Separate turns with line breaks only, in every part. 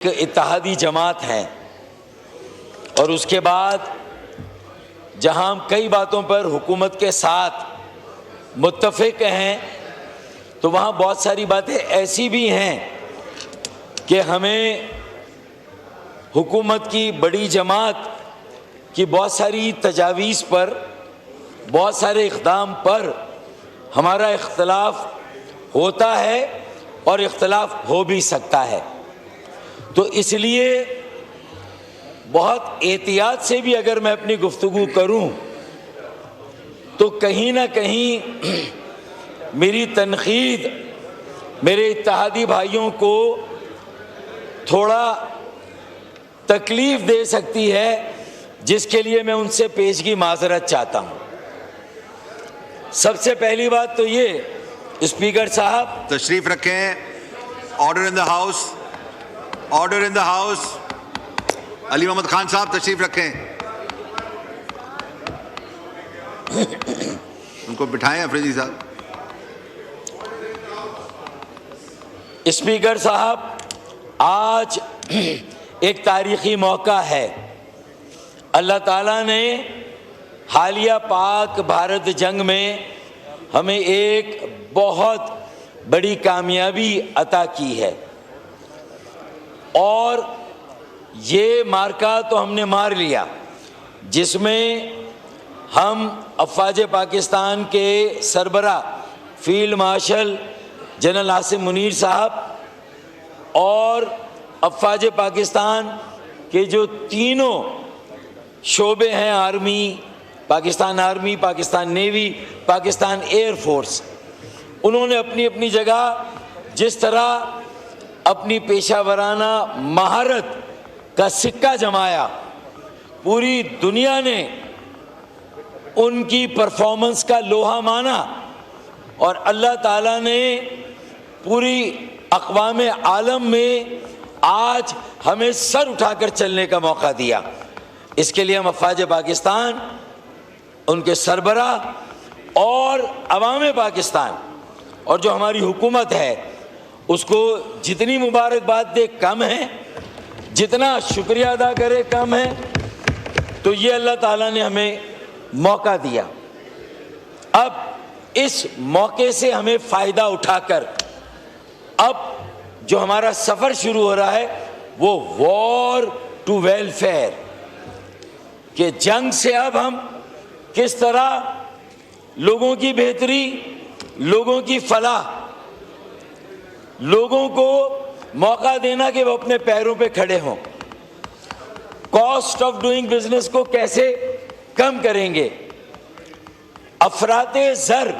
इत्तेहादी जमात है और उसके बाद जहां हम कई बातों पर हुकूमत के साथ मुत्तफिक हैं, तो वहाँ बहुत सारी बातें ऐसी भी हैं कि हमें हुकूमत की बड़ी जमात की बहुत सारी तजावीज़ पर, बहुत सारे इक़दाम पर हमारा इख्तलाफ होता है और इख्तलाफ हो भी सकता है। तो इसलिए बहुत एहतियात से भी अगर मैं अपनी गुफ्तगू करूं तो कहीं ना कहीं मेरी तनकीद मेरे इत्तेहादी भाइयों को थोड़ा तकलीफ़ दे सकती है, जिसके लिए मैं उनसे पेशगी माजरत चाहता हूं। सबसे पहली बात तो ये, स्पीकर साहब
तशरीफ रखें। Order in the house, order in the house. Ali Mohammad Khan साहब तशरीफ रखें। उनको बिठाएं अफरीदी साहब।
स्पीकर साहब, आज एक तारीखी मौका है। अल्लाह ताला ने हालिया पाक भारत जंग में हमें एक बहुत बड़ी कामयाबी अता की है और ये मार्का तो हमने मार लिया, जिसमें हम अफ़वाज पाकिस्तान के सरबरा field marshal general Asim Munir साहब और अफ़वाज पाकिस्तान के जो तीनों शोबे हैं, army, Pakistan navy, Pakistan air force, उन्होंने अपनी अपनी जगह जिस तरह अपनी पेशावराना महारत का सिक्का जमाया, पूरी दुनिया ने उनकी परफॉर्मेंस का लोहा माना और अल्लाह ताला ने पूरी अक़वाम आलम में आज हमें सर उठाकर चलने का मौका दिया। इसके लिए हम अफ़वाज पाकिस्तान, उनके सरबरा और अवाम पाकिस्तान और जो हमारी हुकूमत है उसको जितनी मुबारकबाद दे कम है, जितना शुक्रिया अदा करे कम है। तो ये अल्लाह ताला ने हमें मौका दिया। अब इस मौके से हमें फ़ायदा उठाकर अब जो हमारा सफ़र शुरू हो रहा है वो वॉर टू वेलफेयर के जंग से अब हम किस तरह लोगों की बेहतरी, लोगों की फलाह, लोगों को मौका देना कि वो अपने पैरों पे खड़े हों, कॉस्ट ऑफ डूइंग बिजनेस को कैसे कम करेंगे, अफराते ज़र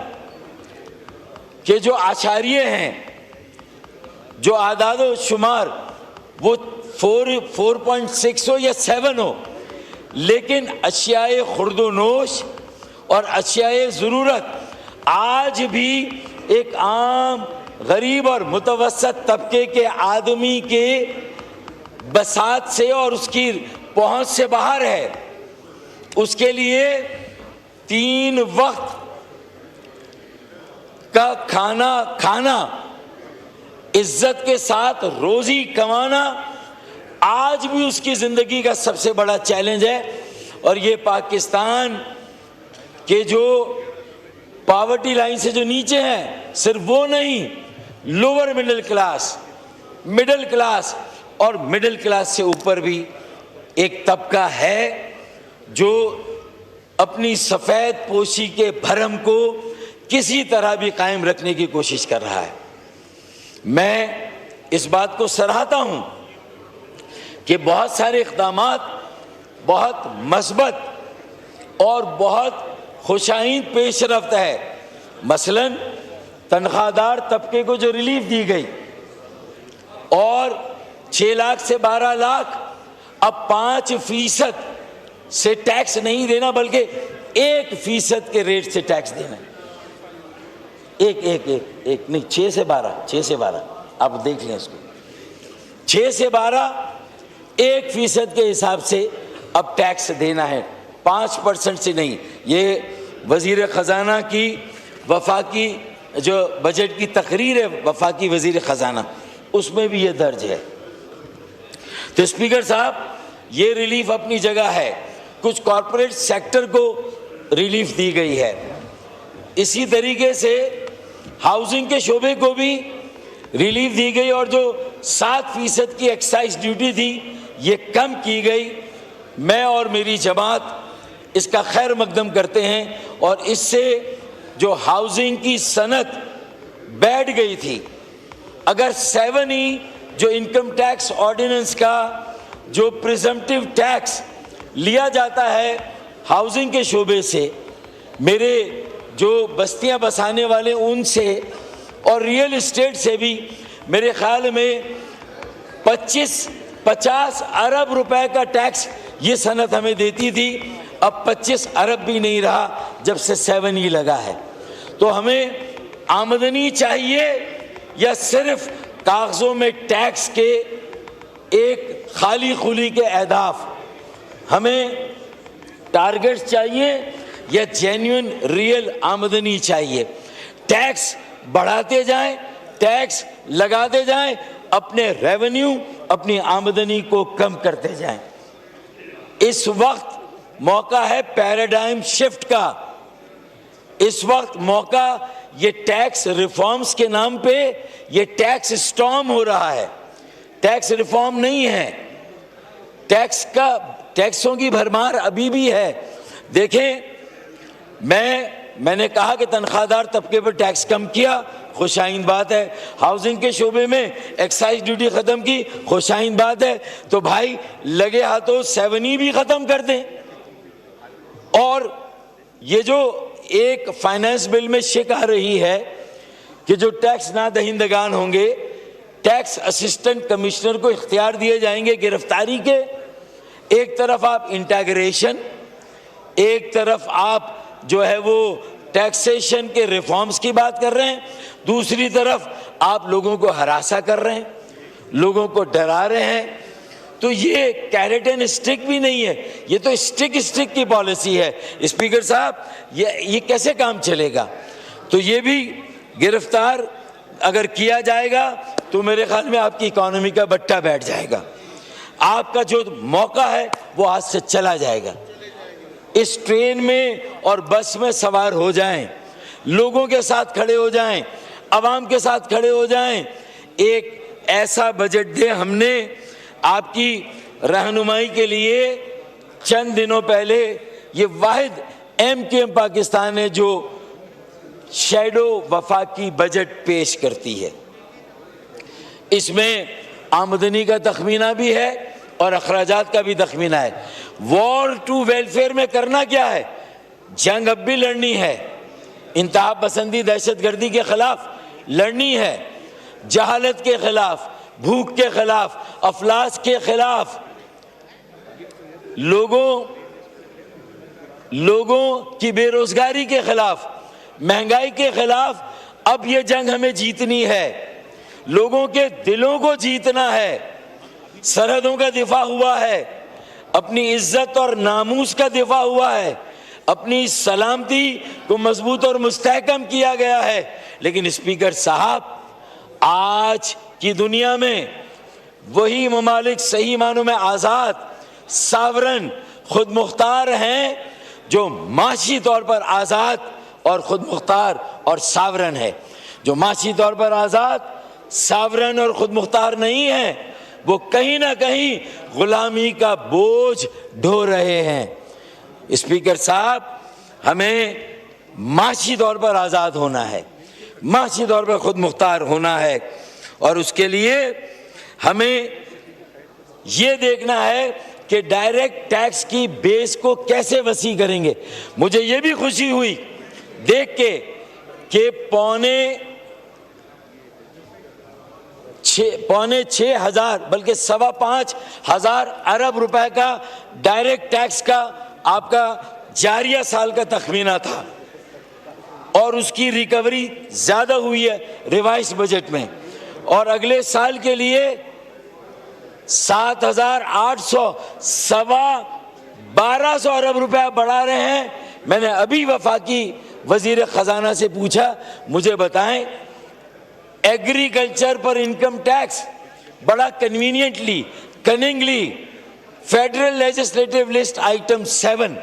के जो आशारिये हैं, जो आदाद शुमार वो 4.6 हो या 7 हो, लेकिन अशियाए खुर्दोनोश और अशियाए ज़रूरत आज भी एक आम गरीब और मुतवस्सत तबके के आदमी के बसात से और उसकी पहुंच से बाहर है। उसके लिए 3 वक्त का खाना, इज्जत के साथ रोजी कमाना आज भी उसकी ज़िंदगी का सबसे बड़ा चैलेंज है। और ये पाकिस्तान के जो पॉवर्टी लाइन से जो नीचे हैं, सिर्फ वो नहीं, लोअर मिडिल क्लास और मिडिल क्लास से ऊपर भी एक तबका है जो अपनी सफ़ेद पोशी के भरम को किसी तरह भी कायम रखने की कोशिश कर रहा है। मैं इस बात को सराहता हूँ कि बहुत सारे इक़दामात बहुत मस्बत और बहुत खुशाइंद पेशरफ्त है। मसलन तनख्वाहदार तबके को जो रिलीफ दी गई और 6 लाख से 12 लाख अब 5% से टैक्स नहीं देना, बल्कि 1% के रेट से टैक्स देना। एक नहीं, 6 से 12 आप देख लें इसको, 6 से 12 1% के हिसाब से अब टैक्स देना है, 5% से नहीं। ये वज़ीर ख़जाना की वफाकी जो बजट की तकरीर है, वफाकी वज़ीर ख़जाना, उसमें भी ये दर्ज है। तो स्पीकर साहब, ये रिलीफ अपनी जगह है, कुछ कॉरपोरेट सेक्टर को रिलीफ दी गई है, इसी तरीके से हाउसिंग के शोबे को भी रिलीफ दी गई और जो 7% की एक्साइज ड्यूटी थी ये कम की गई। मैं और मेरी जमात इसका खैर मकदम करते हैं और इससे जो हाउसिंग की सनत बैठ गई थी, अगर 7E जो इनकम टैक्स ऑर्डिनेंस का जो प्रिजम्पटिव टैक्स लिया जाता है हाउसिंग के शोबे से, मेरे जो बस्तियां बसाने वाले उनसे और रियल एस्टेट से भी मेरे ख्याल में 50 अरब रुपए का टैक्स ये सनत हमें देती थी, अब 25 अरब भी नहीं रहा जब से 7E लगा है। तो हमें आमदनी चाहिए या सिर्फ कागजों में टैक्स के एक खाली खुली के अहदाफ? हमें टारगेट्स चाहिए या जेन्युइन रियल आमदनी चाहिए? टैक्स बढ़ाते जाएं, टैक्स लगाते जाएं, अपने रेवेन्यू, अपनी आमदनी को कम करते जाएं। इस वक्त मौका है पैराडाइम शिफ्ट का। इस वक्त मौका, ये टैक्स रिफॉर्म्स के नाम पे ये टैक्स स्टॉर्म हो रहा है, टैक्स रिफॉर्म नहीं है। टैक्सों की भरमार अभी भी है। देखें, मैंने कहा कि तनख्वाहदार तबके पर टैक्स कम किया, खुशाइन बात है। हाउसिंग के शोबे में एक्साइज ड्यूटी ख़त्म की, खुशाइन बात है। तो भाई लगे हाथों 7E भी ख़त्म कर दें। और ये जो एक फाइनेंस बिल में शिक आ रही है कि जो टैक्स ना दहिंदगान होंगे, टैक्स असिस्टेंट कमिश्नर को इख्तियार दिए जाएंगे गिरफ्तारी के। एक तरफ आप इंटीग्रेशन, एक तरफ आप जो है वो टैक्सेशन के रिफॉर्म्स की बात कर रहे हैं, दूसरी तरफ आप लोगों को हरासा कर रहे हैं, लोगों को डरा रहे हैं। तो ये कैरेट एंड स्टिक भी नहीं है, ये तो स्टिक की पॉलिसी है। स्पीकर साहब, ये कैसे काम चलेगा? तो ये भी गिरफ्तार अगर किया जाएगा तो मेरे ख्याल में आपकी इकोनॉमी का बट्टा बैठ जाएगा, आपका जो मौका है वो हाथ से चला जाएगा। इस ट्रेन में और बस में सवार हो जाएं, लोगों के साथ खड़े हो जाएं, आवाम के साथ खड़े हो जाएं। एक ऐसा बजट दे। हमने आपकी रहनुमाई के लिए चंद दिनों पहले ये वाहिद MKM पाकिस्तान है जो शैडो वफाकी बजट पेश करती है। इसमें आमदनी का तखमीना भी है और अखराजात का भी तखमीना है। वॉर टू वेलफेयर में करना क्या है? जंग अब भी लड़नी है, इंतहा पसंदी दहशतगर्दी के खिलाफ लड़नी है, जहालत के खिलाफ, भूख के खिलाफ, अफलास के खिलाफ, लोगों की बेरोजगारी के खिलाफ, महंगाई के खिलाफ। अब ये जंग हमें जीतनी है, लोगों के दिलों को जीतना है। सरहदों का दिफा हुआ है, अपनी इज्जत और नामूस का दिफा हुआ है, अपनी सलामती को मजबूत और मुस्तहकम किया गया है। लेकिन स्पीकर साहब, आज की दुनिया में वही ममालिक सही मानों में आज़ाद, सावरन, खुद मुख्तार हैं जो माशी तौर पर आज़ाद और खुद मुख्तार और सावरन है। जो माशी तौर पर आज़ाद, सावरन और खुद मुख्तार नहीं है, वो कहीं ना कहीं गुलामी का बोझ ढो रहे हैं। स्पीकर साहब, हमें माशी तौर पर आज़ाद होना है, माशी तौर पर खुद मुख्तार होना है और उसके लिए हमें ये देखना है कि डायरेक्ट टैक्स की बेस को कैसे वसी करेंगे। मुझे ये भी खुशी हुई देख के कि पौने 6,000 बल्कि 5,500 अरब रुपए का डायरेक्ट टैक्स का आपका जारिया साल का तखमीना था और उसकी रिकवरी ज्यादा हुई है रिवाइज बजट में। और अगले साल के लिए 7,800 1200 अरब रुपया बढ़ा रहे हैं। मैंने अभी वफाकी वजीर खजाना से पूछा, मुझे बताएं एग्रीकल्चर पर इनकम टैक्स बड़ा conveniently cunningly, Federal Legislative List Item 7,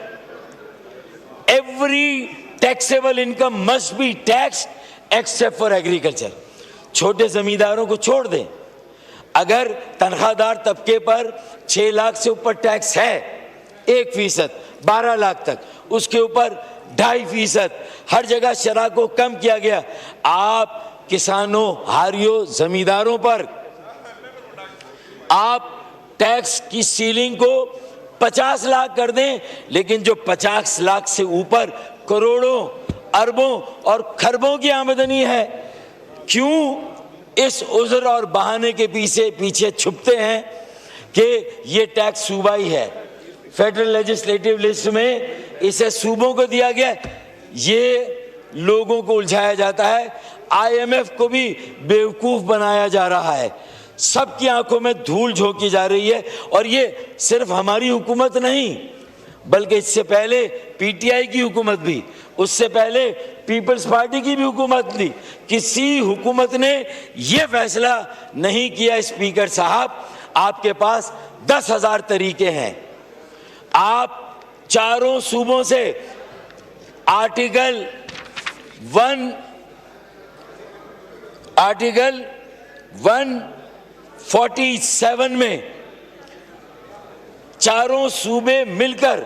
every taxable income must be taxed except for agriculture. छोटे जमींदारों को छोड़ दें, अगर तनख्वाहदार तबके पर 6 लाख से ऊपर टैक्स है 1%, 12 लाख तक, उसके ऊपर 2.5%, हर जगह शरह को कम किया गया। आप किसानों, हारियों, जमींदारों पर आप टैक्स की सीलिंग को 50 लाख कर दें, लेकिन जो 50 लाख से ऊपर करोड़ों, अरबों और खरबों की आमदनी है, क्यों इस उज़्र और बहाने के पीछे छुपते हैं कि ये टैक्स सूबाई है। फेडरल लेजिस्लेटिव लिस्ट में इसे सूबों को दिया गया, ये लोगों को उलझाया जाता है, IMF को भी बेवकूफ बनाया जा रहा है, सबकी आंखों में धूल झोंकी जा रही है। और ये सिर्फ हमारी हुकूमत नहीं, बल्कि इससे पहले PTI की हुकूमत भी, उससे पहले पीपल्स पार्टी की भी हुकूमत थी, किसी हुकूमत ने यह फैसला नहीं किया। स्पीकर साहब, आपके पास 10,000 तरीके हैं, आप चारों सूबों से आर्टिकल 147 में चारों सूबे मिलकर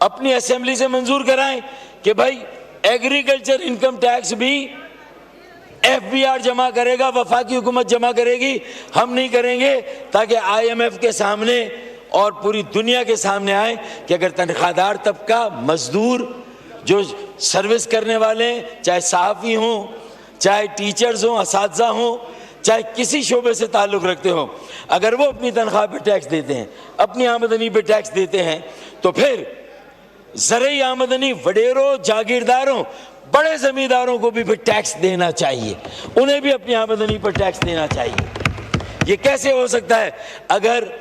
अपनी असेंबली से मंजूर कराएं कि भाई एग्रीकल्चर इनकम टैक्स भी FBR जमा करेगा, वफाकी हुकूमत जमा करेगी, हम नहीं करेंगे, ताकि IMF के सामने और पूरी दुनिया के सामने आए कि अगर तनख्वाहदार तबका, मजदूर, जो सर्विस करने वाले, चाहे सहाफ़ी हों, चाहे टीचर्स हों, असातिज़ा हों, चाहे किसी शोबे से ताल्लुक़ रखते हो, अगर वो अपनी तनख्वाह पे टैक्स देते हैं, अपनी आमदनी पे टैक्स देते हैं, तो फिर ज़रूरी आमदनी वडेरों, जागीरदारों, बड़े ज़मींदारों को भी फिर टैक्स देना चाहिए, उन्हें भी अपनी आमदनी पर टैक्स देना चाहिए। ये कैसे हो सकता है? अगर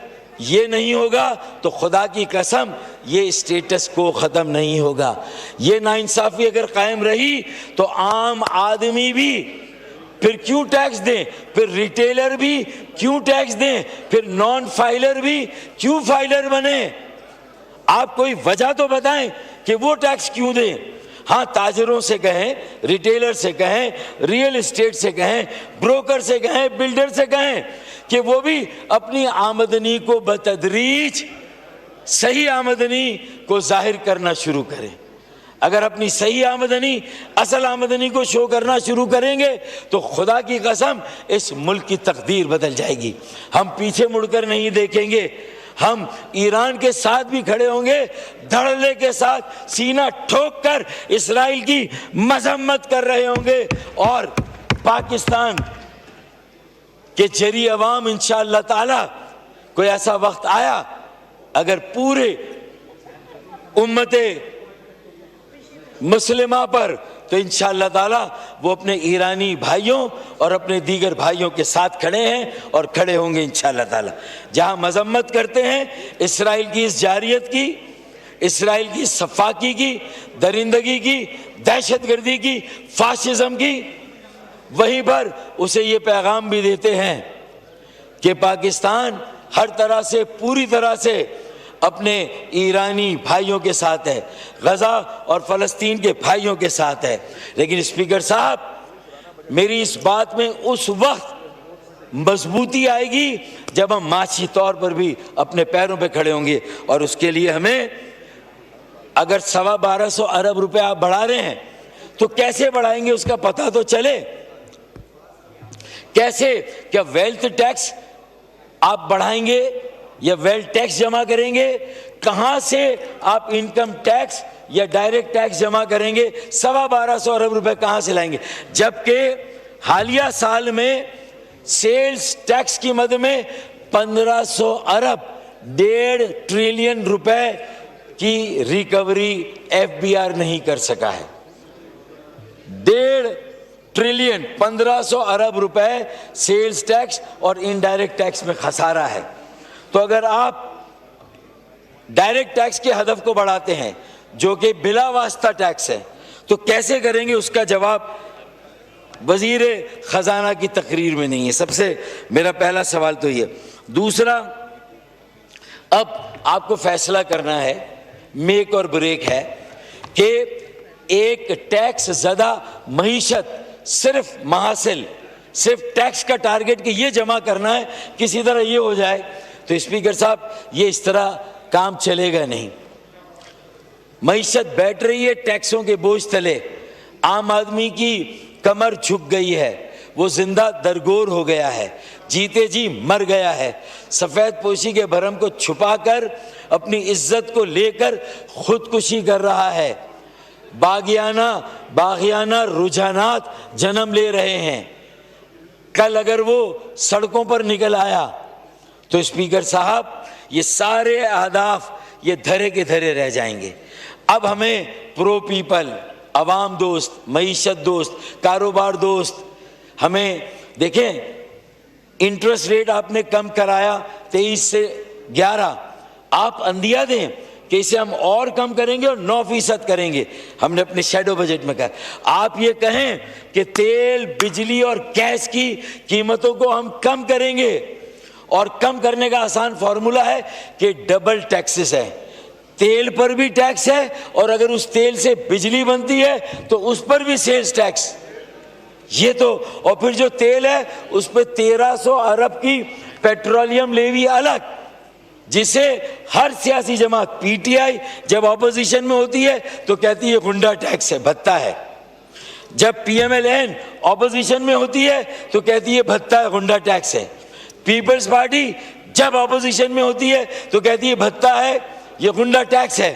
ये नहीं होगा तो खुदा की कसम ये स्टेटस को ख़त्म नहीं होगा। ये नाइंसाफ़ी अगर कायम रही तो आम आदमी भी फिर क्यों टैक्स दें, फिर रिटेलर भी क्यों टैक्स दें, फिर नॉन फाइलर भी क्यों फाइलर बने। आप कोई वजह तो बताएं कि वो टैक्स क्यों दें। हाँ, ताजरों से कहें, रिटेलर से कहें, रियल एस्टेट से कहें, ब्रोकर से कहें, बिल्डर से कहें कि वो भी अपनी आमदनी को बतदरीज सही आमदनी को जाहिर करना शुरू करें। अगर अपनी सही आमदनी, असल आमदनी को शो करना शुरू करेंगे तो खुदा की कसम इस मुल्क की तकदीर बदल जाएगी। हम पीछे मुड़कर नहीं देखेंगे, हम ईरान के साथ भी खड़े होंगे, धड़ल्ले के साथ सीना ठोक कर इसराइल की मजम्मत कर रहे होंगे, और पाकिस्तान के जरी अवाम इंशाअल्लाह ताला कोई ऐसा वक्त आया अगर पूरे उम्मते मुस्लिमा पर, तो इंशाअल्लाह ताला वो अपने ईरानी भाइयों और अपने दीगर भाइयों के साथ खड़े हैं और खड़े होंगे इंशाअल्लाह ताला। जहां मजम्मत करते हैं इसराइल की इस जारियत की, इसराइल की सफाकी की, दरिंदगी की, दहशतगर्दी की, फाशिज्म की, वहीं पर उसे ये पैगाम भी देते हैं कि पाकिस्तान हर तरह से, पूरी तरह से अपने ईरानी भाइयों के साथ है, गजा और फ़लस्तीन के भाइयों के साथ है। लेकिन स्पीकर साहब, मेरी इस बात में उस वक्त मजबूती आएगी जब हम माशी तौर पर भी अपने पैरों पे खड़े होंगे, और उसके लिए हमें अगर 1250 अरब रुपए आप बढ़ा रहे हैं तो कैसे बढ़ाएंगे उसका पता तो चले। कैसे? क्या वेल्थ टैक्स आप बढ़ाएंगे या वेल्थ टैक्स जमा करेंगे? कहां से आप इनकम टैक्स या डायरेक्ट टैक्स जमा करेंगे? 1250 अरब रुपए कहां से लाएंगे, जबकि हालिया साल में सेल्स टैक्स की मद में 1500 अरब, 1.5 ट्रिलियन रुपए की रिकवरी FBR नहीं कर सका है। 1.5 ट्रिलियन, 1500 अरब रुपए सेल्स टैक्स और इनडायरेक्ट टैक्स में खसारा है। तो अगर आप डायरेक्ट टैक्स के हदफ को बढ़ाते हैं जो कि बिला वास्ता टैक्स है, तो कैसे करेंगे? उसका जवाब वजीर खजाना की तकरीर में नहीं है। सबसे मेरा पहला सवाल तो ये। दूसरा, अब आपको फैसला करना है, मेक और ब्रेक है, कि एक टैक्स ज़्यादा मईशत सिर्फ महासिल, सिर्फ टैक्स का टारगेट कि ये जमा करना है, किसी तरह ये हो जाए, तो स्पीकर साहब ये इस तरह काम चलेगा नहीं। मईशत बैठ रही है टैक्सों के बोझ तले, आम आदमी की कमर झुक गई है, वो जिंदा दरगोर हो गया है, जीते जी मर गया है, सफेद पोशी के भरम को छुपाकर अपनी इज्जत को लेकर खुदकुशी कर रहा है। बागियाना रुझानात जन्म ले रहे हैं। कल अगर वो सड़कों पर निकल आया तो स्पीकर साहब ये सारे अहदाफ ये धरे के धरे रह जाएंगे। अब हमें प्रो पीपल, अवाम दोस्त, मईशत दोस्त, कारोबार दोस्त, हमें देखें, इंटरेस्ट रेट आपने कम कराया 23 से 11, आप अंदिया दें कि इसे हम और कम करेंगे और 9% करेंगे। हमने अपने शैडो बजट में कहा। आप ये कहें कि तेल, बिजली और गैस की कीमतों को हम कम करेंगे, और कम करने का आसान फॉर्मूला है कि डबल टैक्सेस है, तेल पर भी टैक्स है, और अगर उस तेल से बिजली बनती है तो उस पर भी सेल्स टैक्स। ये तो, और फिर जो तेल है उस पर 1300 अरब की पेट्रोलियम लेवी अलग, जिसे हर सियासी जमात, पीटीआई जब ऑपोजिशन में होती है तो कहती है गुंडा टैक्स है, भत्ता है, जब पीएमएलएन ऑपोजिशन में होती है तो कहती है भत्ता है, गुंडा टैक्स है, पीपल्स पार्टी जब ऑपोजिशन में होती है तो कहती है भत्ता है, ये गुंडा टैक्स है।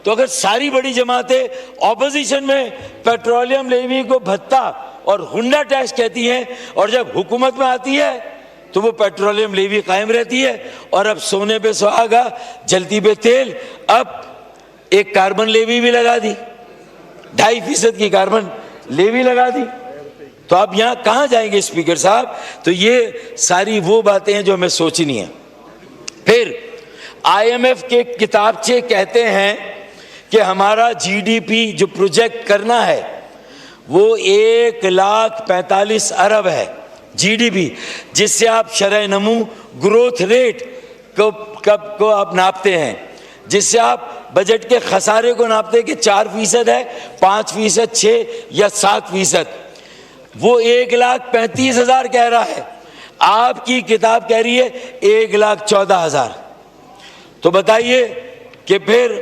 तो अगर सारी बड़ी जमातें ऑपोजिशन में पेट्रोलियम लेवी को भत्ता और गुंडा टैक्स कहती हैं, और जब हुकूमत में आती है तो वो पेट्रोलियम लेवी कायम रहती है, और अब सोने पे सुहागा, जलती पे तेल, अब एक कार्बन लेवी भी लगा दी, 2.5% की कार्बन लेवी लगा दी। तो आप यहाँ कहाँ जाएंगे स्पीकर साहब? तो ये सारी वो बातें हैं जो हमें सोचनी है। फिर IMF के किताबचे कहते हैं कि हमारा GDP जो प्रोजेक्ट करना है वो 1,45 अरब है GDP, जिससे आप शरह नमू ग्रोथ रेट को आप नापते हैं, जिससे आप बजट के खसारे को नापते हैं कि 4% है, 5%, 6 या 7%। वो 1,35,000 कह रहा है, आपकी किताब कह रही है 1,14,000। तो बताइए कि फिर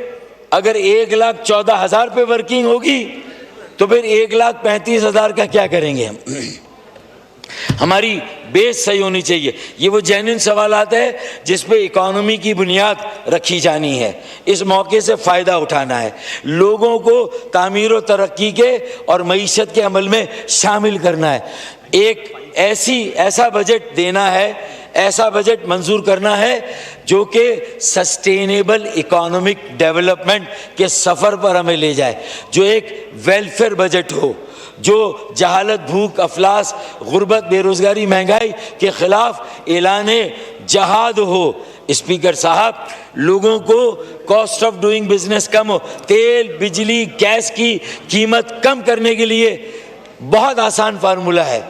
अगर 1,14,000 पे वर्किंग होगी तो फिर 1,35,000 का क्या करेंगे हम? हमारी बेस सही होनी चाहिए। ये वो जेन्युइन सवाल आता है जिस पे इकोनॉमी की बुनियाद रखी जानी है। इस मौके से फ़ायदा उठाना है, लोगों को तामीर व तरक्की के और मईशत के अमल में शामिल करना है। एक ऐसा बजट देना है, ऐसा बजट मंजूर करना है जो कि सस्टेनेबल इकोनॉमिक डेवलपमेंट के सफ़र पर हमें ले जाए, जो एक वेलफेयर बजट हो, जो जहालत, भूख, अफलास, गुर्बत, बेरोज़गारी, महंगाई के ख़िलाफ़ ऐलाने जहाद हो। स्पीकर साहब, लोगों को कॉस्ट ऑफ डूइंग बिजनेस कम हो, तेल, बिजली, गैस की कीमत कम करने के लिए बहुत आसान फार्मूला है,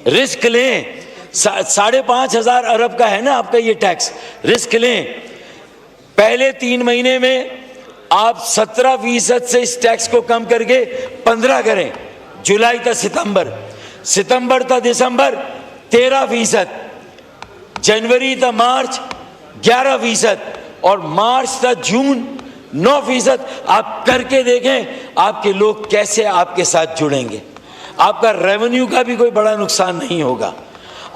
रिस्क लें। 5,500 अरब का है ना आपका ये टैक्स, रिस्क लें। पहले 3 महीने में आप 17% से इस टैक्स को कम करके 15 करें, जुलाई तक सितंबर तक दिसंबर 13%, जनवरी तक मार्च 11% और मार्च तक जून 9%। आप करके देखें आपके लोग कैसे आपके साथ जुड़ेंगे। आपका रेवेन्यू का भी कोई बड़ा नुकसान नहीं होगा,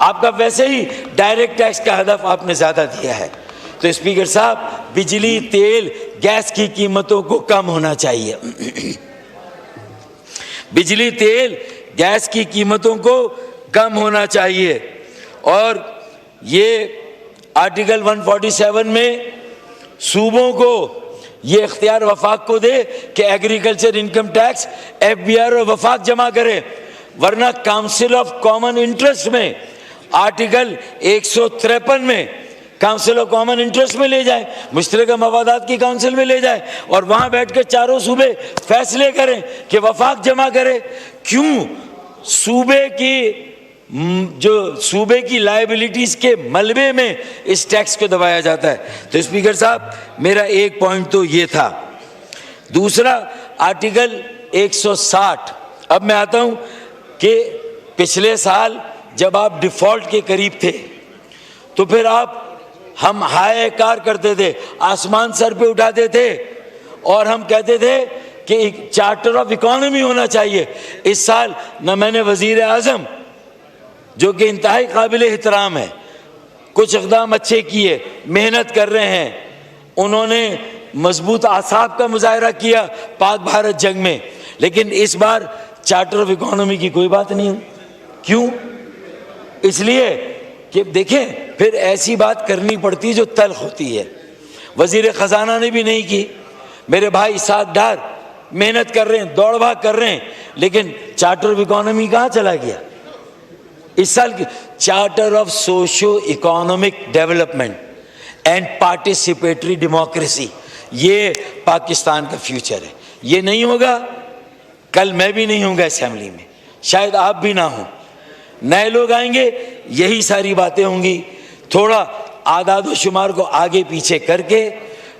आपका वैसे ही डायरेक्ट टैक्स का हदफ आपने ज़्यादा दिया है। तो स्पीकर साहब, बिजली, तेल, गैस की कीमतों को कम होना चाहिए। बिजली, तेल, गैस की कीमतों को कम होना चाहिए। और ये आर्टिकल 147 में सूबों को ये इख्तियार वफाक को दे कि एग्रीकल्चर इनकम टैक्स FBR और वफाक जमा करे, वरना काउंसिल ऑफ कॉमन इंटरेस्ट में आर्टिकल 153 में काउंसिल ऑफ कॉमन इंटरेस्ट में ले जाए, मुश्तरका मवादात की काउंसिल में ले जाए और वहाँ बैठ कर चारों सूबे फैसले करें कि वफाक जमा करे। क्यों सूबे की जो सूबे की लायबिलिटीज के मलबे में इस टैक्स को दबाया जाता है। तो स्पीकर साहब, मेरा एक पॉइंट तो ये था। दूसरा, आर्टिकल 160। अब मैं आता हूं कि पिछले साल जब आप डिफॉल्ट के करीब थे तो फिर हम हाय कार करते थे, आसमान सर पे उठाते थे और हम कहते थे कि चार्टर ऑफ इकोनॉमी होना चाहिए। इस साल न मैंने वजीर आजम, जो कि इंतहाई काबिल एहतराम है, कुछ इक़दाम अच्छे किए, मेहनत कर रहे हैं, उन्होंने मजबूत आसाब का मुजाहरा किया पाक भारत जंग में, लेकिन इस बार चार्टर ऑफ इकोनॉमी की कोई बात नहीं हुई। क्यों? इसलिए कि देखें, फिर ऐसी बात करनी पड़ती है जो तल्ख होती है। वजीर खजाना ने भी नहीं की। मेरे भाई साथ डार मेहनत कर रहे हैं, दौड़ भाग कर रहे हैं, लेकिन चार्टर ऑफ इकोनॉमी कहाँ चला गया? इस साल की charter of socio economic development and participatory democracy, ये पाकिस्तान का फ्यूचर है। ये नहीं होगा, कल मैं भी नहीं होऊंगा असेंबली में, शायद आप भी ना हो, नए लोग आएंगे, यही सारी बातें होंगी। थोड़ा आदाद शुमार को आगे पीछे करके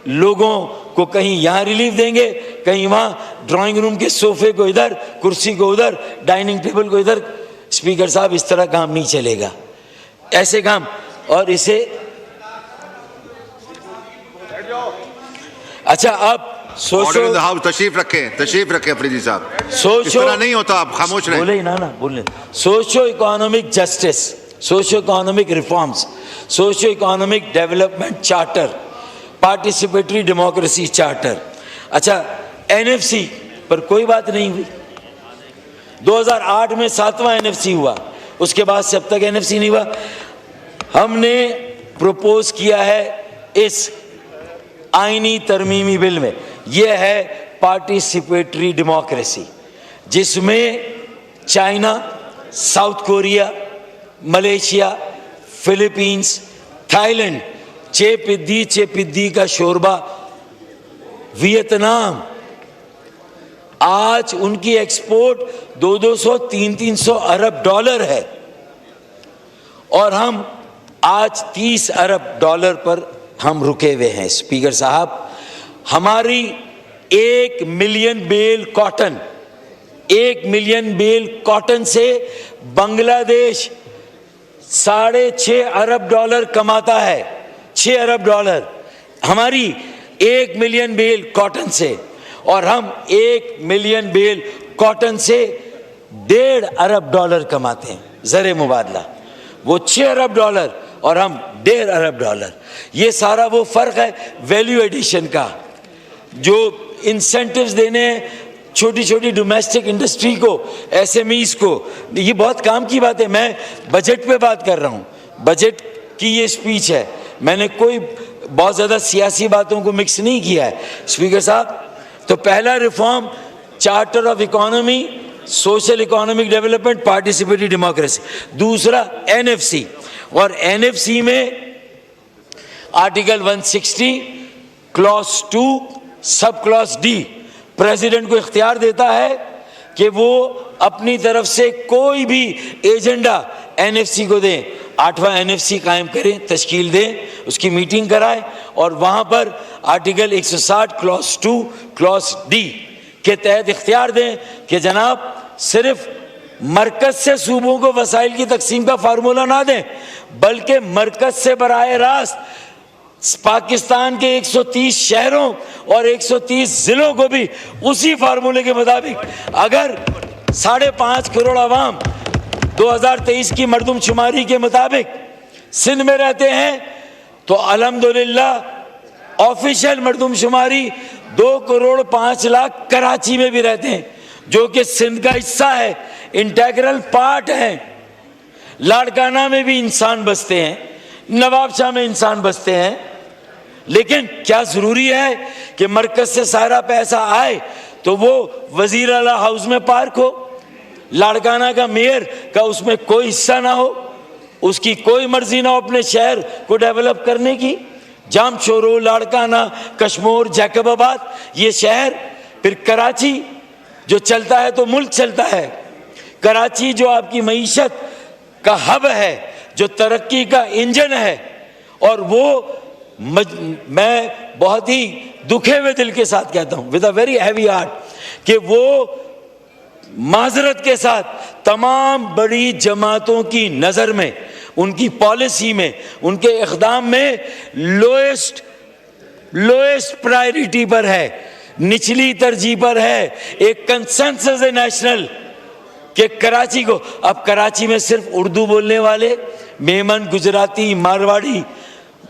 लोगों को कहीं यहाँ रिलीफ देंगे, कहीं वहाँ, ड्राइंग रूम के सोफे को इधर, कुर्सी को उधर, डाइनिंग टेबल को इधर। स्पीकर साहब, इस तरह काम नहीं चलेगा, ऐसे काम। और इसे अच्छा, आप
ऑर्डर इन द हाउस, तशरीफ रखें अफरीदी साहब। इस तरह नहीं होता, आप खामोश रहें।
बोले ना बोले। Socio economic justice, socio economic reforms, socio economic development charter, participatory democracy charter. अच्छा, एनएफसी पर कोई बात नहीं हुई। 2008 में 7वां एनएफसी हुआ, उसके बाद से अब तक एनएफसी नहीं हुआ। हमने प्रपोज किया है इस आईनी तरमीमी बिल में, यह है पार्टिसिपेटरी डेमोक्रेसी, जिसमें China, South Korea, Malaysia, Philippines, Thailand, चेपिद्दी का शोरबा, वियतनाम, आज उनकी एक्सपोर्ट 200 300 अरब डॉलर है और हम आज 30 अरब डॉलर पर हम रुके हुए हैं। स्पीकर साहब, हमारी 1 million bale cotton, 1 million bale cotton से बांग्लादेश 6.5 अरब डॉलर कमाता है। 6 अरब डॉलर हमारी 1 मिलियन बेल कॉटन से, और हम 1 मिलियन बेल कॉटन से 1.5 अरब डॉलर कमाते हैं। ज़र मुबादला वो 6 अरब डॉलर और हम 1.5 अरब डॉलर। ये सारा वो फ़र्क है वैल्यू एडिशन का, जो इंसेंटिव्स देने हैं छोटी छोटी डोमेस्टिक इंडस्ट्री को, एसएमईज को। ये बहुत काम की बात है। मैं बजट पे बात कर रहा हूँ, बजट की ये स्पीच है, मैंने कोई बहुत ज़्यादा सियासी बातों को मिक्स नहीं किया है। स्पीकर साहब, तो पहला reform charter of economy, social economic development, participatory democracy. दूसरा एनएफसी, और एनएफसी में article 160 clause 2 sub clause D president को इख्तियार देता है कि वो अपनी तरफ से कोई भी एजेंडा एनएफसी को दें, 8वां एनएफसी कायम करें, तश्कील दें, उसकी मीटिंग कराएं और वहाँ पर आर्टिकल 160 क्लॉज 2 क्लॉज डी के तहत इख्तियार दें कि जनाब सिर्फ मरकज से सूबों को वसाइल की तकसीम का फार्मूला ना दें, बल्कि मरकज से बराह रास्त पाकिस्तान के 130 शहरों और 130 जिलों को भी उसी फार्मूले के मुताबिक, अगर 5.5 करोड़ आवाम 2023 की मरदमशुमारी के मुताबिक सिंध में रहते हैं तो अल्हम्दुलिल्लाह ऑफिशियल मरदमशुमारी 2 करोड़ 5 लाख कराची में भी रहते हैं, जो कि सिंध का हिस्सा है, इंटेग्रल पार्ट है। लाड़काना में भी इंसान बसते हैं, नवाबशाह में इंसान बसते हैं, लेकिन क्या जरूरी है कि मरकज से सारा पैसा आए तो वो वजीर आला हाउस में पार्क हो, लाड़काना का मेयर का उसमें कोई हिस्सा ना हो, उसकी कोई मर्जी ना हो अपने शहर को डेवलप करने की। जामशोरो, लाड़काना, कश्मीर, जैकबाबाद, ये शहर, फिर कराची जो चलता है तो मुल्क चलता है। कराची जो आपकी मईशत का हब है, जो तरक्की का इंजन है, और वो मैं बहुत ही दुखे हुए दिल के साथ कहता हूं, with a very heavy heart, कि वो माजरत के साथ तमाम बड़ी जमातों की नज़र में, उनकी पॉलिसी में, उनके इक़दाम में लोएस्ट प्रायोरिटी पर है, निचली तरजीह पर है। एक कंसेंसस है नेशनल कि कराची को, अब कराची में सिर्फ उर्दू बोलने वाले मेमन, गुजराती, मारवाड़ी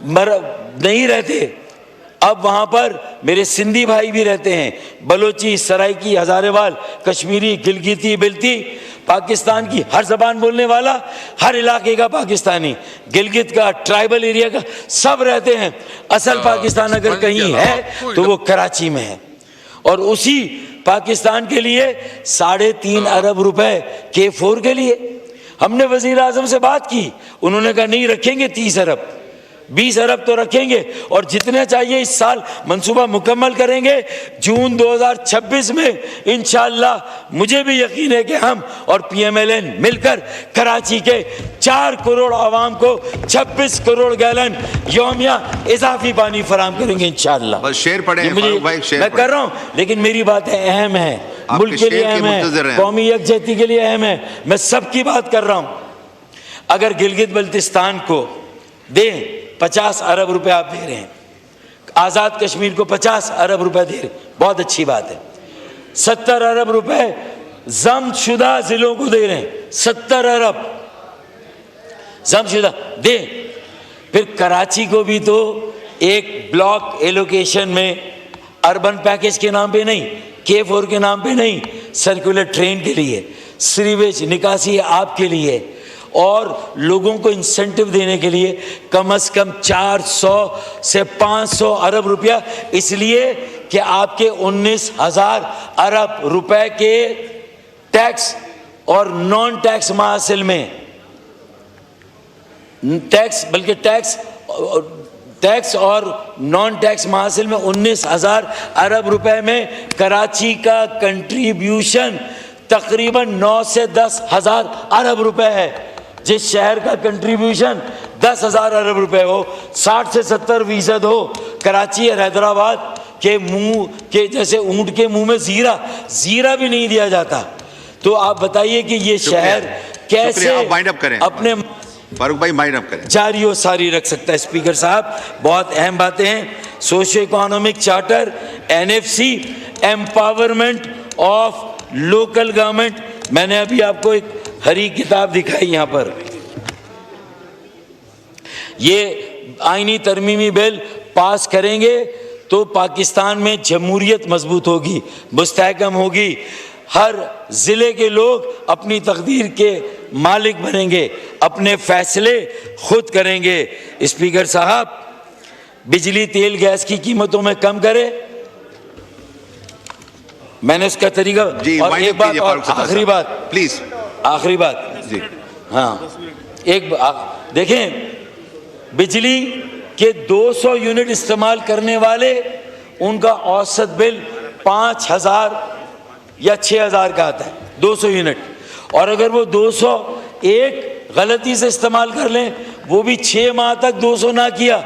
नहीं रहते, अब वहां पर मेरे सिंधी भाई भी रहते हैं, बलोची, सराइकी, हजारेवाल, कश्मीरी, गिलगिती, बिल्ती, पाकिस्तान की हर जबान बोलने वाला, हर इलाके का पाकिस्तानी, गिलगित का, ट्राइबल एरिया का, सब रहते हैं। असल पाकिस्तान अगर कहीं है तो वो कराची में है। और उसी पाकिस्तान के लिए 3.5 अरब रुपए K4 के लिए हमने वजीर आजम से बात की, उन्होंने कहा नहीं रखेंगे 30 अरब, 20 अरब तो रखेंगे, और जितने चाहिए इस साल मंसूबा मुकम्मल करेंगे। जून 2026 में इंशाअल्लाह मुझे भी यकीन है कि हम और PMLN मिलकर कराची के 4 करोड़ आवाम को 26 करोड़ गैलन यौमिया इजाफी पानी फराम करेंगे इंशाअल्लाह।
बस शेर पढ़े
मैं कर रहा हूँ, लेकिन मेरी बातें अहम है, मुल्क के लिए अहम है, कौमी यकजहती के लिए अहम है, मैं सबकी बात कर रहा हूँ। अगर गिलगित बल्तिस्तान को दें 50 अरब रुपए आप दे रहे हैं, आज़ाद कश्मीर को 50 अरब रुपए दे रहे हैं, बहुत अच्छी बात है। 70 अरब रुपए जमशुदा जिलों को दे रहे हैं, 70 अरब जमशुदा दे। फिर कराची को भी तो एक ब्लॉक एलोकेशन में अर्बन पैकेज के नाम पे नहीं, K4 के नाम पे नहीं, सर्कुलर ट्रेन के लिए, सीवेज निकासी आपके लिए, और लोगों को इंसेंटिव देने के लिए कम से कम 400 से 500 अरब रुपया, इसलिए कि आपके 19,000 अरब रुपए के टैक्स और नॉन टैक्स महासिल में टैक्स और नॉन टैक्स महासिल में 19,000 अरब रुपए में कराची का कंट्रीब्यूशन तकरीबन 9 से 10,000 अरब रुपए है। जिस शहर का कंट्रीब्यूशन 10,000 अरब रुपए हो, 60 से 70% हो, कराची और हैदराबाद के मुंह के जैसे ऊंट के मुंह में जीरा भी नहीं दिया जाता। तो आप बताइए कि ये शहर कैसे अपने
फारूक भाई माइंड अप करें,
जारी और सारी रख सकता है। स्पीकर साहब, बहुत अहम बातें हैं। Socio economic charter, NFC, empowerment of local government. मैंने अभी आपको एक हरी किताब दिखाई यहाँ पर, ये आईनी तरमीमी बिल पास करेंगे तो पाकिस्तान में जमहूरियत मजबूत होगी, मुस्तहकम होगी, हर जिले के लोग अपनी तकदीर के मालिक बनेंगे, अपने फैसले खुद करेंगे। स्पीकर साहब, बिजली, तेल, गैस की कीमतों में कम करें, मैंने उसका तरीका। और एक बात और, आखिरी बात
प्लीज,
आखिरी बात जी, हाँ, देखें, बिजली के 200 यूनिट इस्तेमाल करने वाले, उनका औसत बिल 5,000 या 6,000 का आता है, 200 यूनिट। और अगर वो 201 गलती से इस्तेमाल कर लें, वो भी 6 माह तक 200 ना किया,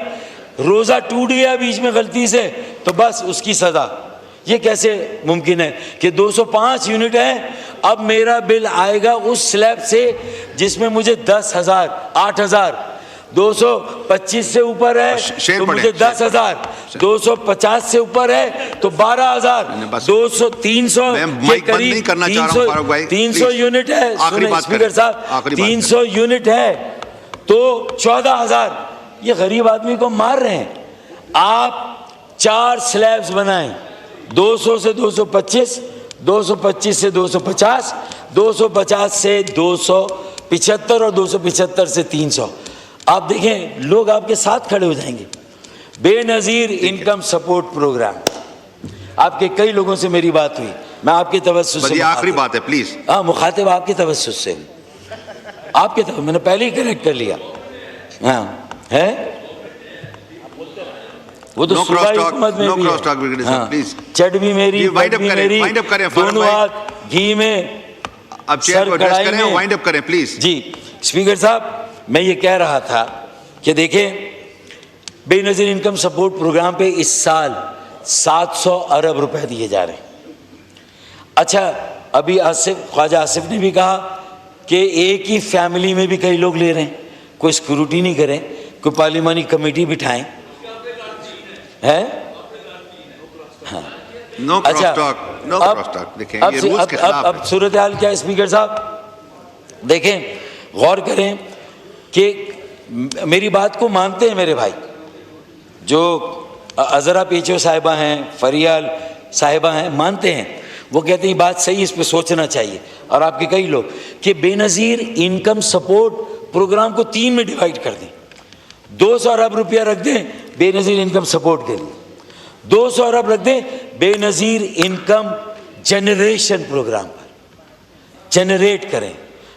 रोज़ा टूट गया बीच में गलती से, तो बस उसकी सज़ा। ये कैसे मुमकिन है कि 205 यूनिट है, अब मेरा बिल आएगा उस स्लैब से जिसमें मुझे 10,000, 8,000, 225 से ऊपर है तो मुझे 10,000, 250 से ऊपर है तो 12,000, 200, 300 के करीब 300 यूनिट है। स्पीकर साहब, 300 यूनिट है तो 14,000। ये गरीब आदमी को मार रहे हैं। आप 4 स्लैब्स बनाएं, 200 से 225, 225 से 250, 250 से 275 और 275 से 300। आप देखें, लोग आपके साथ खड़े हो जाएंगे। बेनज़ीर इनकम सपोर्ट प्रोग्राम, आपके कई लोगों से मेरी बात हुई, मैं आपकी तवज्जुह से,
आखिरी बात है प्लीज,
हाँ, मुखातिब आपकी तवज्जुह से, आपके तवज्जुह, मैंने पहले ही करेक्ट कर लिया, हाँ है वो तो सूबाई हुकूमत में भी है, हाँ, चट भी मेरी, बट भी मेरी, दोनों हाथ घी में,
अब चेयर को एड्रेस करें, वाइंड अप करें प्लीज
जी। स्पीकर साहब, मैं ये कह रहा था कि देखें, बेनज़ीर इनकम सपोर्ट प्रोग्राम पे इस साल 700 अरब रुपए दिए जा रहे हैं। अच्छा, अभी ख्वाजा आसिफ ने भी कहा कि एक ही फैमिली में भी कई लोग ले रहे हैं, कोई स्क्रूटिनी करें, कोई पार्लिमानी कमेटी बिठाएं, है? हाँ।
No cross talk, no cross talk. देखें, ये रूल्स के खिलाफ है।
अब सूरत हाल क्या है स्पीकर साहब? देखें, गौर करें कि मेरी बात को मानते हैं मेरे भाई, जो अजरा पीछो साहिबा हैं, फरियाल साहिबा हैं, मानते हैं, वो कहते हैं बात सही, इस पे सोचना चाहिए। और आपके कई लोग कि बेनज़ीर इनकम सपोर्ट प्रोग्राम को 3 में डिवाइड कर दें, 200 अरब रुपया रख दें बेनज़ीर इनकम सपोर्ट के लिए, 200 अरब रख दें बेनज़ीर इनकम जनरेशन प्रोग्राम पर, जनरेट करें,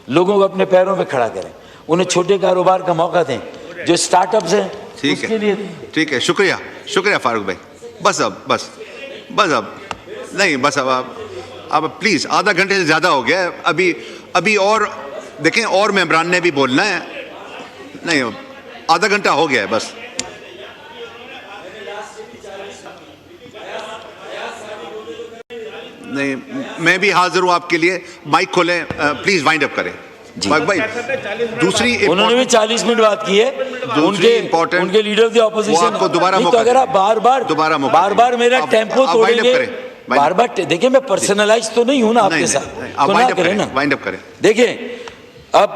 लोगों को अपने पैरों पे खड़ा करें, उन्हें छोटे कारोबार का मौका दें, जो स्टार्टअप्स हैं उसके लिए। ठीक
है, शुक्रिया, शुक्रिया फारूक भाई। बस अब नहीं, बस अब प्लीज, आधा घंटे से ज्यादा हो गया। अभी और देखें, और मेंबरान ने भी बोलना है। नहीं, आधा घंटा हो गया है बस। नहीं, मैं भी हाजिर हूं आपके लिए। माइक खोलें, प्लीज वाइंड अप करें भाई। दूसरी
उन्होंने भी 40 मिनट बात की है, उनके लीडर ऑफ द ऑपोजिशन।
आपको दोबारा
तो अगर आप बार-बार मेरा टेम्पो तोड़ेंगे, बार-बार, देखिए मैं पर्सनलाइज तो नहीं हूं ना आपके साथ, तो ना करें ना।
वाइंड अप करें।
देखिए, अब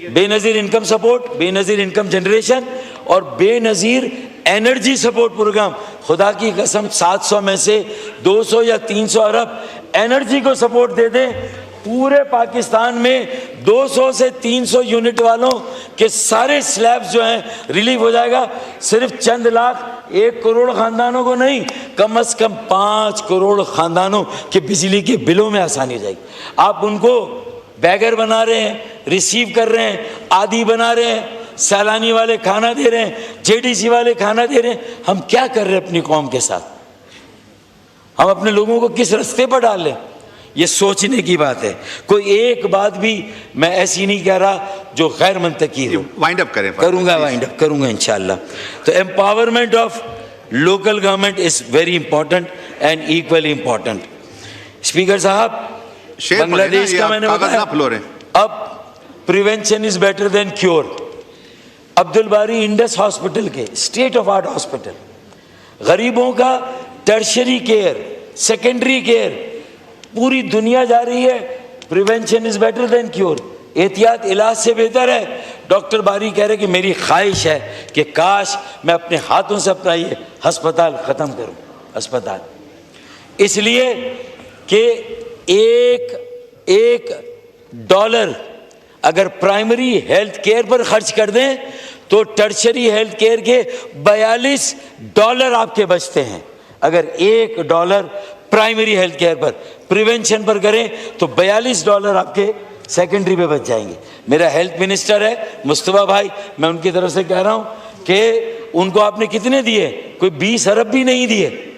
Benazir income support, Benazir income generation और बेनज़ीर एनर्जी सपोर्ट प्रोग्राम, खुदा की कसम 700 में से 200 या 300 अरब एनर्जी को सपोर्ट दे दें, पूरे पाकिस्तान में 200 से 300 यूनिट वालों के सारे स्लैब्स जो हैं रिलीव हो जाएगा। सिर्फ चंद लाख, 1 करोड़ खानदानों को नहीं, कम से कम 5 करोड़ खानदानों के बिजली के बिलों में आसानी हो जाएगी। आप उनको बैगर बना रहे हैं, रिसीव कर रहे हैं, आदी बना रहे हैं, सैलानी वाले खाना दे रहे हैं, जेडीसी वाले खाना दे रहे हैं। हम क्या कर रहे हैं अपनी कौम के साथ? हम अपने लोगों को किस रास्ते पर डाल लें? ये सोचने की बात है। कोई एक बात भी मैं ऐसी नहीं कह रहा जो गैर मंतकी हो।
वाइंड अप करें।
वाइंड अप करूंगा इंशाल्लाह। तो empowerment of local government is very important and equally important. Speaker साहब, बांग्लादेश का मैंने बताया, अब prevention is better than cure. Abdul बारी इंडस हॉस्पिटल के स्टेट ऑफ आर्ट हॉस्पिटल, गरीबों का टर्शरी केयर, सेकेंडरी केयर, पूरी दुनिया जा रही है prevention is better than cure, एहतियात इलाज से बेहतर है। डॉक्टर बारी कह रहे कि मेरी ख्वाहिश है कि काश मैं अपने हाथों से अपना ये अस्पताल ख़त्म करूं, अस्पताल, इसलिए कि एक डॉलर अगर प्राइमरी हेल्थ केयर पर खर्च कर दें तो टर्शरी हेल्थ केयर के 42 डॉलर आपके बचते हैं। अगर $1 प्राइमरी हेल्थ केयर पर, प्रिवेंशन पर करें तो 42 डॉलर आपके सेकेंडरी पे बच जाएंगे। मेरा हेल्थ मिनिस्टर है मुस्तफा भाई, मैं उनकी तरफ से कह रहा हूं कि उनको आपने कितने दिए? कोई 20 अरब भी नहीं दिए।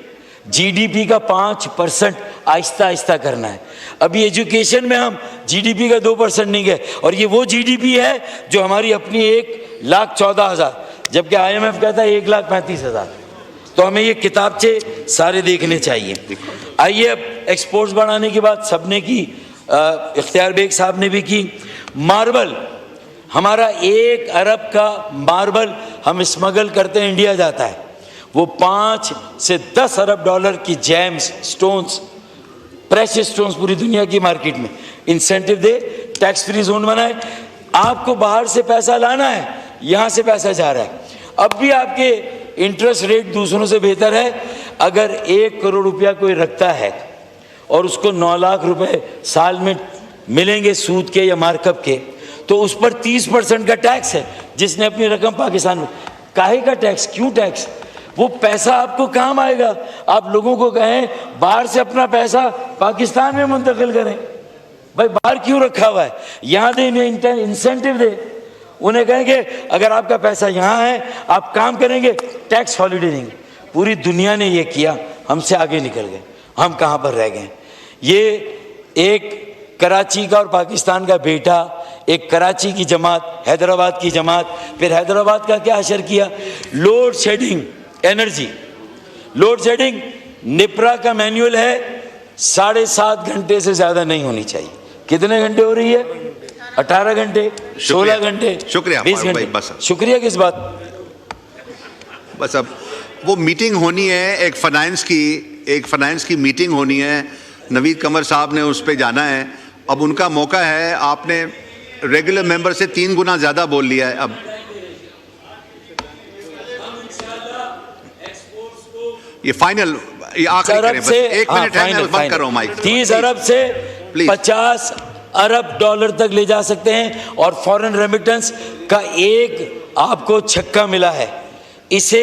जीडीपी का 5% आहिस्ता आहिस्ता करना है। अभी एजुकेशन में हम जीडीपी का 2% नहीं गए, और ये वो जीडीपी है जो हमारी अपनी 1,14,000, जबकि IMF कहता है 1,35,000। तो हमें ये किताबचे सारे देखने चाहिए। आइए, अब एक्सपोर्ट्स बढ़ाने की बात सबने की, इख्तियार बेग साहब ने भी की। मार्बल, हमारा 1 अरब का मार्बल हम स्मगल करते हैं, इंडिया जाता है, वो 5 से 10 अरब डॉलर की जेम्स, स्टोन्स, प्रेशियस स्टोन्स पूरी दुनिया की मार्केट में इंसेंटिव दे, टैक्स फ्री जोन बनाए। आपको बाहर से पैसा लाना है, यहाँ से पैसा जा रहा है। अब भी आपके इंटरेस्ट रेट दूसरों से बेहतर है। अगर 1 करोड़ रुपया कोई रखता है और उसको 9 लाख रुपए साल में मिलेंगे सूद के या मार्कअप के, तो उस पर 30% का टैक्स है। जिसने अपनी रकम पाकिस्तान में, काहे का टैक्स, क्यों टैक्स? वो पैसा आपको काम आएगा। आप लोगों को कहें बाहर से अपना पैसा पाकिस्तान में मुंतकिल करें, भाई बाहर क्यों रखा हुआ है? यहाँ दे, इंसेंटिव दे। उन्हें कहेंगे अगर आपका पैसा यहाँ है, आप काम करेंगे, टैक्स हॉलीडे देंगे। पूरी दुनिया ने ये किया, हमसे आगे निकल गए, हम कहाँ पर रह गए? ये एक कराची का और पाकिस्तान का बेटा एक कराची की जमात, हैदराबाद की जमात, फिर हैदराबाद का क्या असर किया, load shedding energy, load shedding. NEPRA का मैनुअल है 7.5 घंटे से ज़्यादा नहीं होनी चाहिए। कितने घंटे हो रही है? 18 घंटे, 16 घंटे,
शुक्रिया
20 घंटे।
बस
शुक्रिया किस बात?
बस अब वो मीटिंग होनी है, एक फाइनेंस की मीटिंग होनी है, नवीद कमर साहब ने उस पर जाना है। अब उनका मौका है, आपने रेगुलर मेंबर से 3 गुना ज़्यादा बोल लिया है। अब ये फाइनल, ये आखिरी करें, बस 1 मिनट है, मैं बंद कर रहा हूं माइक।
30 अरब से 50 अरब डॉलर तक ले जा सकते हैं और फॉरेन रेमिटेंस का एक आपको छक्का मिला है। इसे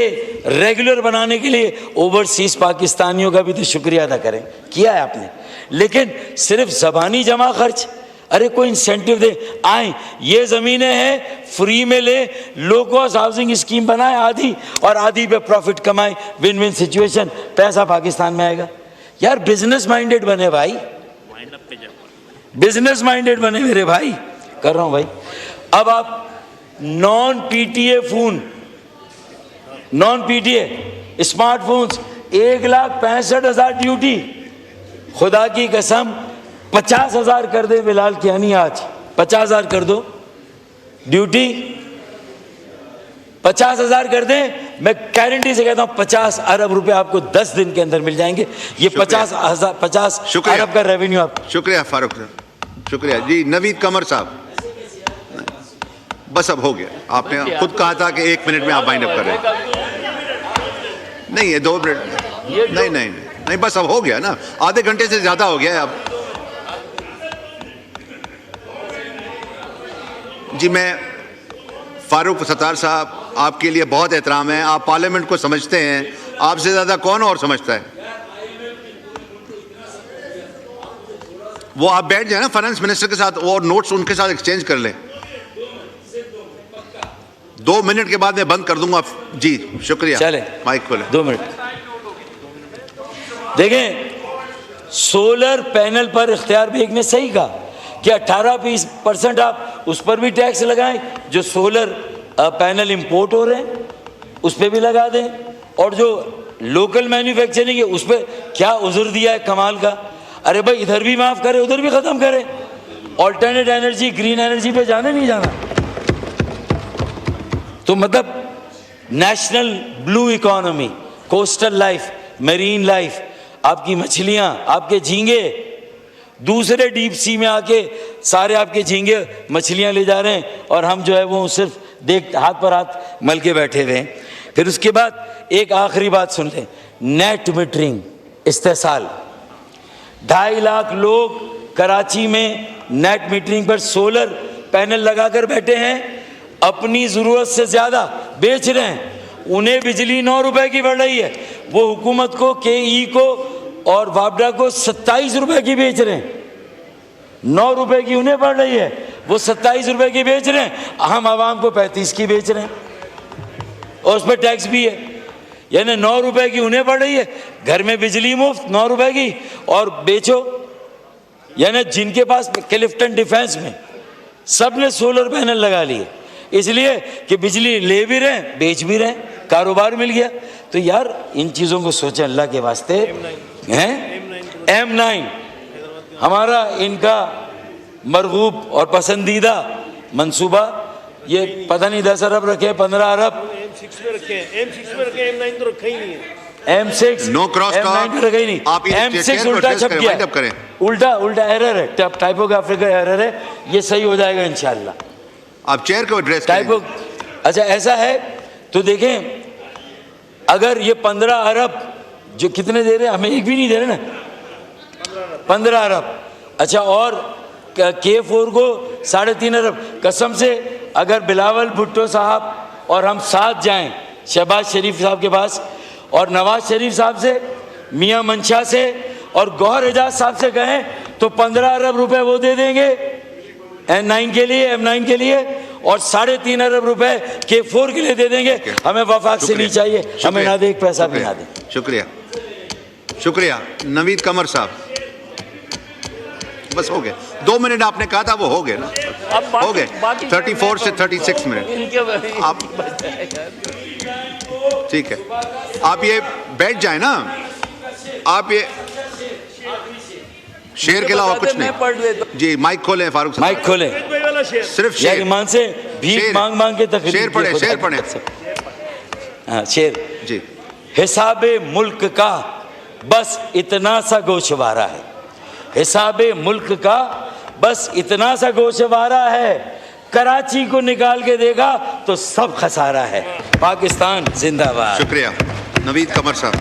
रेगुलर बनाने के लिए ओवरसीज पाकिस्तानियों का भी तो शुक्रिया अदा करें, किया है आपने। लेकिन सिर्फ ज़बानी जमा खर्च, अरे कोई इंसेंटिव दे, आए ये ज़मीनें हैं फ्री में ले, लो कॉस्ट हाउसिंग स्कीम बनाए आधी, और आधी पे प्रॉफिट कमाए, विन विन सिचुएशन, पैसा पाकिस्तान में आएगा। यार बिजनेस माइंडेड बने भाई, बिजनेस माइंडेड बने मेरे भाई, कर रहा हूं भाई। अब आप non PTA phone, non PTA smartphones 1,65,000 duty, खुदा की कसम 50,000 कर दे बिलाल कियानी, आज 50,000 कर दो ड्यूटी, 50,000 कर दे, मैं गारंटी से कहता हूं 50 अरब रुपए आपको 10 दिन के अंदर मिल जाएंगे। ये 50 अरब का रेवेन्यू आप।
शुक्रिया फारूक साहब, शुक्रिया जी। नवीद कमर साहब, बस अब हो गया, आपने खुद कहा था कि 1 मिनट में आप वाइंड अप कर रहे हैं। नहीं ये 2 मिनट, नहीं, बस अब हो गया ना, आधे घंटे से ज्यादा हो गया है अब। जी मैं फारूक सत्तार साहब, आपके लिए बहुत एहतराम है, आप पार्लियामेंट को समझते हैं, आपसे ज्यादा कौन और समझता है। वो आप बैठ जाए ना फाइनेंस मिनिस्टर के साथ और नोट्स उनके साथ एक्सचेंज कर लें। 2 मिनट के बाद मैं बंद कर दूंगा जी। शुक्रिया,
चले
माइक खोले।
2 मिनट। देखें, सोलर पैनल पर इख्तियार बेग ने सही कहा कि 18% आप उस पर भी टैक्स लगाएं जो सोलर पैनल इंपोर्ट हो रहे हैं, उस पर भी लगा दें, और जो लोकल मैन्युफैक्चरिंग है उस पर क्या उज़र दिया है कमाल का। अरे भाई इधर भी माफ़ करें, उधर भी ख़त्म करें, ऑल्टरनेट एनर्जी, ग्रीन एनर्जी पे जाने नहीं जाना। तो मतलब national blue economy, coastal life, marine life, आपकी मछलियाँ, आपके झींगे दूसरे डीप सी में आके सारे आपके झींगे मछलियाँ ले जा रहे हैं, और हम जो है वो सिर्फ देख हाथ पर हाथ मल के बैठे हुए हैं। फिर उसके बाद एक आखिरी बात सुन लें, नेट मीटरिंग इस्तेसाल। 2.5 लाख लोग कराची में नेट मीटरिंग पर सोलर पैनल लगाकर बैठे हैं, अपनी ज़रूरत से ज़्यादा बेच रहे हैं। उन्हें बिजली 9 रुपए की पड़ रही है, वो हुकूमत को, KE को और वापडा को 27 रुपए की बेच रहे हैं। 9 रुपए की उन्हें पड़ रही है, वो 27 रुपए की बेच रहे हैं, हम आवाम को 35 की बेच रहे हैं, और उस पर टैक्स भी है। यानी 9 रुपए की उन्हें पड़ रही है, घर में बिजली मुफ्त 9 रुपए की, और बेचो। यानी जिनके पास क्लिफ्टन डिफेंस में सब ने सोलर पैनल लगा लिए, इसलिए कि बिजली ले भी रहे हैं, बेच भी रहे हैं, कारोबार मिल गया। तो यार इन चीज़ों को सोचें अल्लाह के वास्ते। हैं M9 हमारा इनका मरगूब और पसंदीदा मंसूबा, ये पता नहीं 10 अरब रखे, 15 अरब
M6 में रखे हैं, M6 में रखे, M9 तो रखा ही नहीं है।
M6 नो क्रॉस
M9 तो रखा ही नहीं,
आप
M6 उल्टा छप गया, उल्टा एरर है, टाइपोग्राफिकल एरर है, ये सही हो जाएगा इंशाल्लाह।
आप चेयर को एड्रेस
टाइपो, अच्छा ऐसा है तो देखें, अगर ये 15 अरब जो कितने दे रहे हैं, हमें एक भी नहीं दे रहे ना, 15 अरब। अच्छा, और K4 को 3.5 अरब। कसम से अगर बिलावल भुट्टो साहब और हम साथ जाएं शहबाज शरीफ साहब के पास, और नवाज शरीफ साहब से, मियां मंशा से और गौहर एजाज साहब से कहें, तो 15 अरब रुपए वो दे देंगे M9 के लिए, और 3.5 अरब रुपए K4 के लिए दे देंगे। हमें वफाक से नहीं चाहिए, हमें ना दे एक पैसा भी ना दे।
शुक्रिया, शुक्रिया। नवीद कमर साहब, बस हो गए 2 मिनट आपने कहा था वो हो गए ना
अब बाकी-
हो गए
बाकी
34 से 36 मिनट
इनके
आप ठीक है आप ये बैठ जाए ना आप ये शेर के अलावा कुछ
मैं पढ़ लेता
नहीं जी माइक खोलें फारूक साहब
माइक खोले
भाई वाला शेर
सिर्फ
या
शेर
ईमान से भीख
शेर।
मांग मांग के तकरीर
शेर पढ़े,
की खुदा
शेर
की
पढ़े।
कसम। हाँ शेर
जी
हिसाबे मुल्क का बस इतना सा गोशवारा है हिसाबे मुल्क का बस इतना सा गोशवारा है कराची को निकाल के देगा तो सब खसारा है पाकिस्तान जिंदाबाद
शुक्रिया नवीद कमर साहब